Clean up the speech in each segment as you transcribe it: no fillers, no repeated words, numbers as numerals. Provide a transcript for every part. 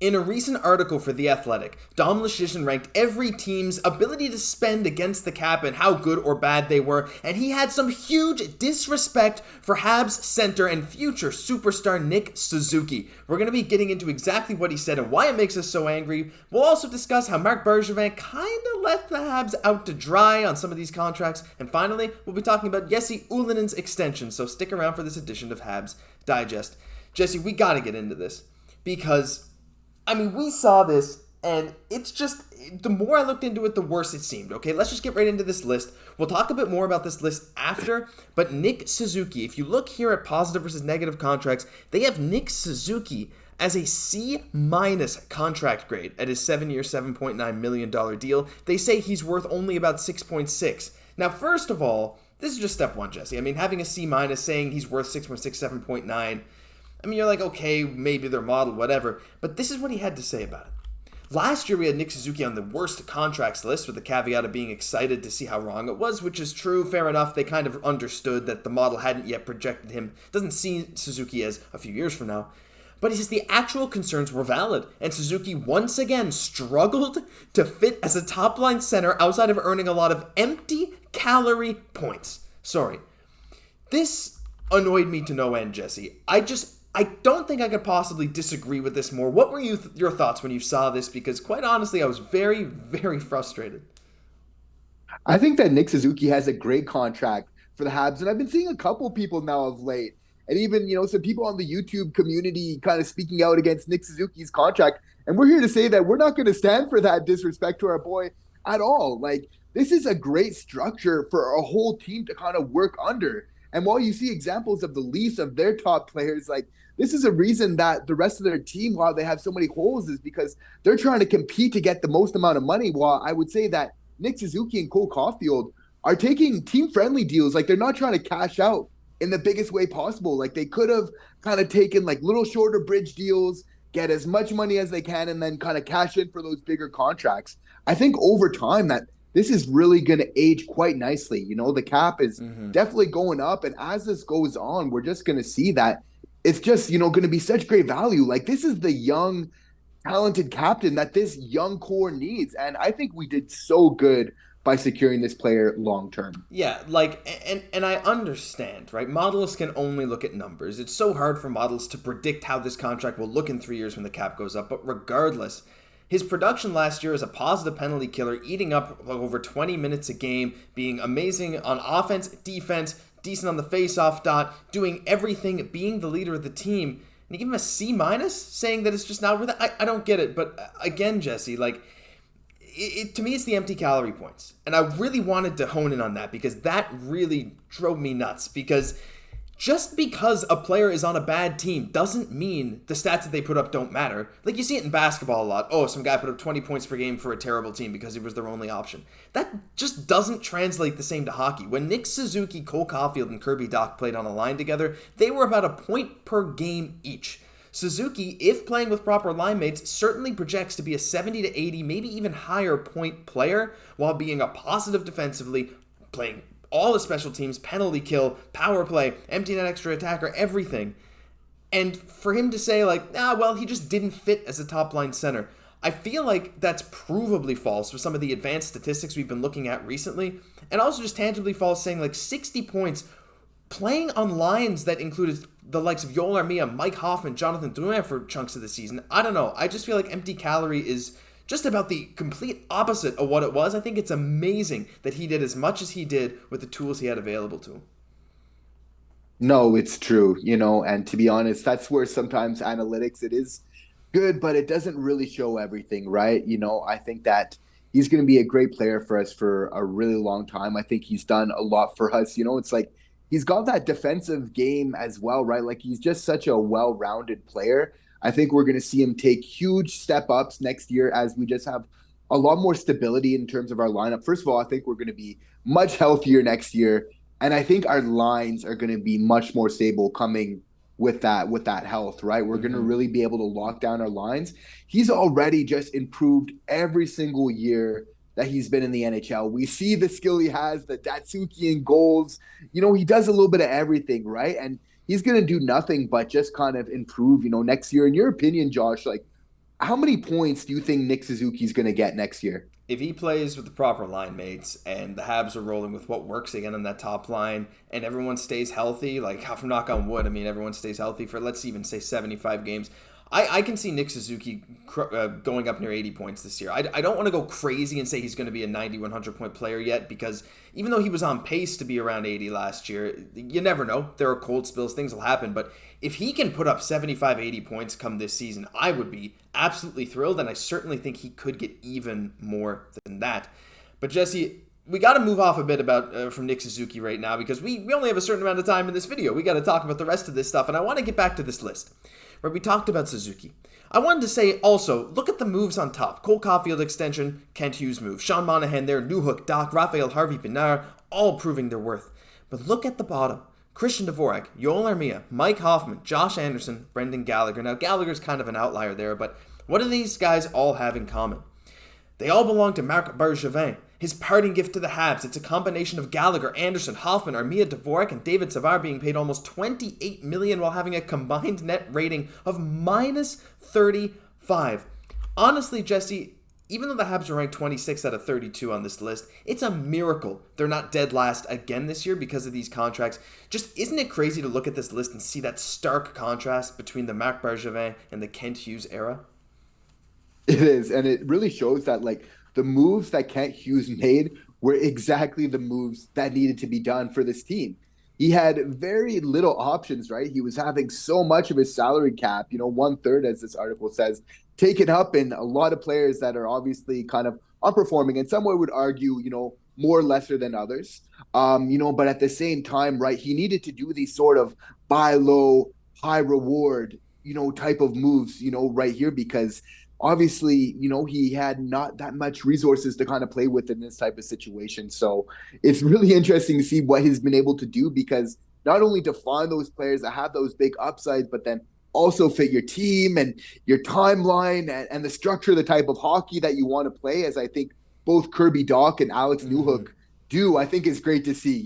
In a recent article for The Athletic, Dom Luszczyszyn ranked every team's ability to spend against the cap and how good or bad they were, and he had some huge disrespect for Habs center and future superstar Nick Suzuki. We're going to be getting into exactly what he said and why it makes us so angry. We'll also discuss how Marc Bergevin kind of left the Habs out to dry on some of these contracts, and finally, we'll be talking about Jesse Ylönen's extension, so stick around for this edition of Habs Digest. Jesse, we got to get into this, because we saw this, and it's just, the more I looked into it, the worse it seemed. Okay, let's just get right into this list. We'll talk a bit more about this list after, but Nick Suzuki, if you look here at positive versus negative contracts, they have Nick Suzuki as a C- contract grade at his 7-year, $7.9 million deal. They say he's worth only about 6.6. Now, first of all, this is just step one, Jesse. Having a C- saying he's worth 6.6, 7.9, you're like, okay, maybe they're modeled, whatever. But this is what he had to say about it. Last year, we had Nick Suzuki on the worst contracts list with the caveat of being excited to see how wrong it was, which is true, fair enough. They kind of understood that the model hadn't yet projected him. Doesn't see Suzuki as a few years from now. But he says the actual concerns were valid, and Suzuki once again struggled to fit as a top-line center outside of earning a lot of empty calorie points. Sorry. This annoyed me to no end, Jesse. I don't think I could possibly disagree with this more. What were your thoughts when you saw this? Because quite honestly, I was very, very frustrated. I think that Nick Suzuki has a great contract for the Habs, and I've been seeing a couple people now of late, and even some people on the YouTube community kind of speaking out against Nick Suzuki's contract. And we're here to say that we're not going to stand for that disrespect to our boy at all. Like, this is a great structure for a whole team to kind of work under. And while you see examples of the Leafs of their top players, like, this is a reason that the rest of their team, while they have so many holes, is because they're trying to compete to get the most amount of money. While I would say that Nick Suzuki and Caufield are taking team-friendly deals. Like, they're not trying to cash out in the biggest way possible. Like, they could have kind of taken like little shorter bridge deals, get as much money as they can, and then kind of cash in for those bigger contracts. I think over time that this is really going to age quite nicely. The cap is definitely going up. And as this goes on, we're just going to see that it's just, going to be such great value. Like, this is the young, talented captain that this young core needs. And I think we did so good by securing this player long term. Yeah, and I understand, right? Models can only look at numbers. It's so hard for models to predict how this contract will look in 3 years when the cap goes up. But regardless, his production last year as a positive penalty killer, eating up over 20 minutes a game, being amazing on offense, defense, decent on the face-off dot, doing everything, being the leader of the team. And you give him a C-, saying that it's just not worth it? I don't get it. But again, Jesse, like, to me, it's the empty calorie points. And I really wanted to hone in on that because that really drove me nuts. Because just because a player is on a bad team doesn't mean the stats that they put up don't matter. Like, you see it in basketball a lot. Oh, some guy put up 20 points per game for a terrible team because he was their only option. That just doesn't translate the same to hockey. When Nick Suzuki, Cole Caufield, and Kirby Dach played on a line together, they were about a point per game each. Suzuki, if playing with proper line mates, certainly projects to be a 70 to 80, maybe even higher point player, while being a positive defensively, playing all the special teams, penalty kill, power play, empty net extra attacker, everything. And for him to say, like, he just didn't fit as a top-line center, I feel like that's provably false with some of the advanced statistics we've been looking at recently, and also just tangibly false saying, like, 60 points playing on lines that included the likes of Yoel Armia, Mike Hoffman, Jonathan Drouin for chunks of the season. I don't know. I just feel like empty calorie is just about the complete opposite of what it was. I think it's amazing that he did as much as he did with the tools he had available to him. No, it's true, and to be honest, that's where sometimes analytics, it is good, but it doesn't really show everything, right? I think that he's going to be a great player for us for a really long time. I think he's done a lot for us. It's like he's got that defensive game as well, right? Like, he's just such a well-rounded player. I think we're going to see him take huge step-ups next year as we just have a lot more stability in terms of our lineup. First of all, I think we're going to be much healthier next year, and I think our lines are going to be much more stable coming with that health, right? We're going to really be able to lock down our lines. He's already just improved every single year that he's been in the NHL. We see the skill he has, the Datsukian goals. He does a little bit of everything, right? And he's going to do nothing but just kind of improve, next year. In your opinion, Josh, like, How many points do you think Nick Suzuki's going to get next year? If he plays with the proper line mates and the Habs are rolling with what works again on that top line and everyone stays healthy, like from knock on wood, I mean, everyone stays healthy for, let's even say 75 games, I can see Nick Suzuki going up near 80 points this year. I don't want to go crazy and say he's going to be a 90, 100 point player yet, because even though he was on pace to be around 80 last year, you never know. There are cold spills, things will happen. But if he can put up 75, 80 points come this season, I would be absolutely thrilled, and I certainly think he could get even more than that. But Jesse, we got to move off a bit about from Nick Suzuki right now, because we only have a certain amount of time in this video. We got to talk about the rest of this stuff, and I want to get back to this list where we talked about Suzuki. I wanted to say also, look at the moves on top. Cole Caufield extension, Kent Hughes move. Sean Monahan there, Newhook, Dach, Raphael Harvey-Pinard, all proving their worth. But look at the bottom. Christian Dvorak, Yoel Armia, Mike Hoffman, Josh Anderson, Brendan Gallagher. Now, Gallagher's kind of an outlier there, but what do these guys all have in common? They all belong to Marc Bergevin. His parting gift to the Habs, it's a combination of Gallagher, Anderson, Hoffman, Armia, Dvorak, and David Savard being paid almost $28 million while having a combined net rating of minus 35. Honestly, Jesse, even though the Habs are ranked 26 out of 32 on this list, it's a miracle they're not dead last again this year because of these contracts. Just isn't it crazy to look at this list and see that stark contrast between the Marc Bergevin and the Kent Hughes era? It is, and it really shows that like the moves that Kent Hughes made were exactly the moves that needed to be done for this team. He had very little options, right? He was having so much of his salary cap, 1/3, as this article says, taken up, in a lot of players that are obviously kind of underperforming, and some would argue, more lesser than others. But at the same time, right, he needed to do these sort of buy low, high reward, type of moves, right here, because obviously, he had not that much resources to kind of play with in this type of situation. So it's really interesting to see what he's been able to do, because not only to find those players that have those big upsides, but then also fit your team and your timeline and the structure, the type of hockey that you want to play, as I think both Kirby Dach and Alex Newhook do, I think is great to see.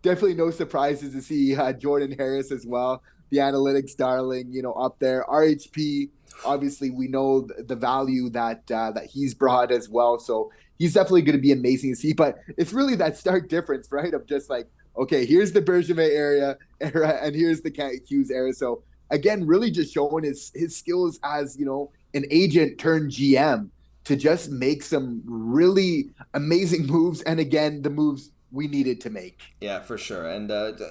Definitely no surprises to see Jordan Harris as well, the analytics darling, up there. RHP, obviously, we know the value that he's brought as well. So he's definitely going to be amazing to see. But it's really that stark difference, right, of just like, okay, here's the Bergevin era and here's the Kent Hughes era. So again, really just showing his skills as, an agent turned GM to just make some really amazing moves. And again, the moves we needed to make. Yeah, for sure. And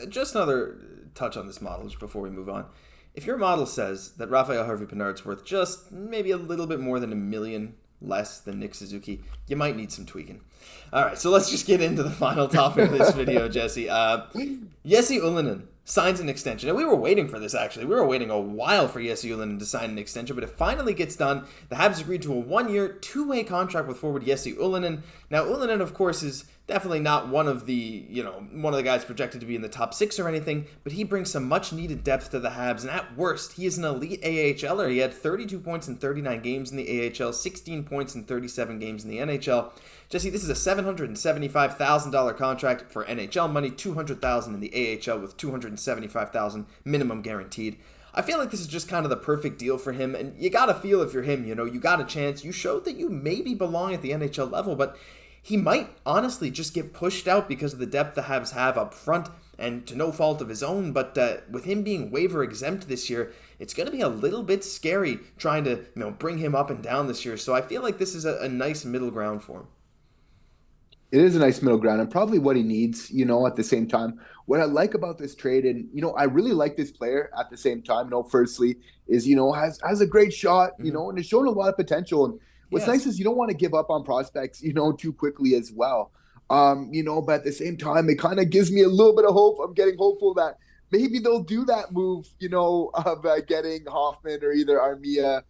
just another touch on this model just before we move on. If your model says that Raphael Harvey-Pinard's worth just maybe a little bit more than $1 million less than Nick Suzuki, you might need some tweaking. All right, so let's just get into the final topic of this video, Jesse. Jesse Ylonen signs an extension. And we were waiting for this, actually. We were waiting a while for Jesse Ylonen to sign an extension, but it finally gets done. The Habs agreed to a 1-year, 2-way contract with forward Jesse Ylonen. Now, Ylonen, of course, is definitely not one of the guys projected to be in the top 6 or anything, but he brings some much-needed depth to the Habs, and at worst, he is an elite AHLer. He had 32 points in 39 games in the AHL, 16 points in 37 games in the NHL. Jesse, this is a $775,000 contract for NHL money, $200,000 in the AHL with $275,000 minimum guaranteed. I feel like this is just kind of the perfect deal for him, and you gotta feel if you're him, you got a chance. You showed that you maybe belong at the NHL level, but he might honestly just get pushed out because of the depth the Habs have up front, and to no fault of his own, but with him being waiver exempt this year, it's going to be a little bit scary trying to bring him up and down this year. So I feel like this is a nice middle ground for him. It is a nice middle ground and probably what he needs, at the same time. What I like about this trade, and, I really like this player at the same time, firstly, is, has a great shot, and has shown a lot of potential. And what's nice is you don't want to give up on prospects, too quickly as well. But at the same time, it kind of gives me a little bit of hope. I'm getting hopeful that maybe they'll do that move, of getting Hoffman or either Armia,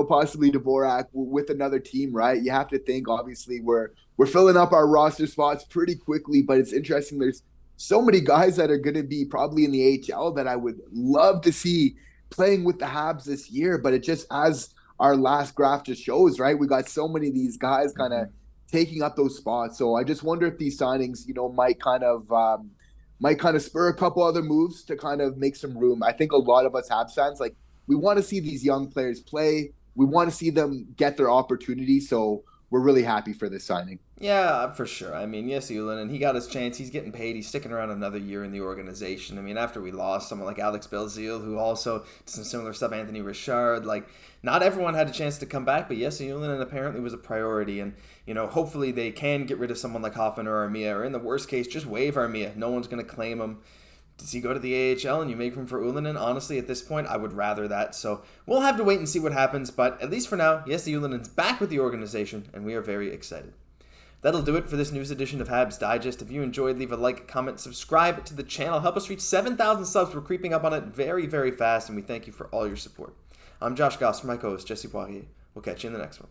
possibly Dvorak with another team, right? You have to think, obviously, we're filling up our roster spots pretty quickly, but it's interesting. There's so many guys that are going to be probably in the AHL that I would love to see playing with the Habs this year, but it just, as our last graph just shows, right? We got so many of these guys kind of taking up those spots. So I just wonder if these signings, might kind of spur a couple other moves to kind of make some room. I think a lot of us Habs fans, we want to see these young players play. We want to see them get their opportunity. So we're really happy for this signing. Yeah, for sure. I mean, Jesse Ylonen, he got his chance. He's getting paid. He's sticking around another year in the organization. I mean, after we lost someone like Alex Belzile, who also did some similar stuff, Anthony Richard, like, not everyone had a chance to come back, but Jesse Ylonen apparently was a priority. And, hopefully they can get rid of someone like Hoffman or Armia, or in the worst case, just waive Armia. No one's going to claim him. Does he go to the AHL and you make room for Ylonen? Honestly, at this point, I would rather that. So we'll have to wait and see what happens. But at least for now, Jesse Ylenen's back with the organization, and we are very excited. That'll do it for this news edition of Habs Digest. If you enjoyed, leave a like, comment, subscribe to the channel. Help us reach 7,000 subs. We're creeping up on it very, very fast, and we thank you for all your support. I'm Josh Gosse for my co-host, Jesse Poirier. We'll catch you in the next one.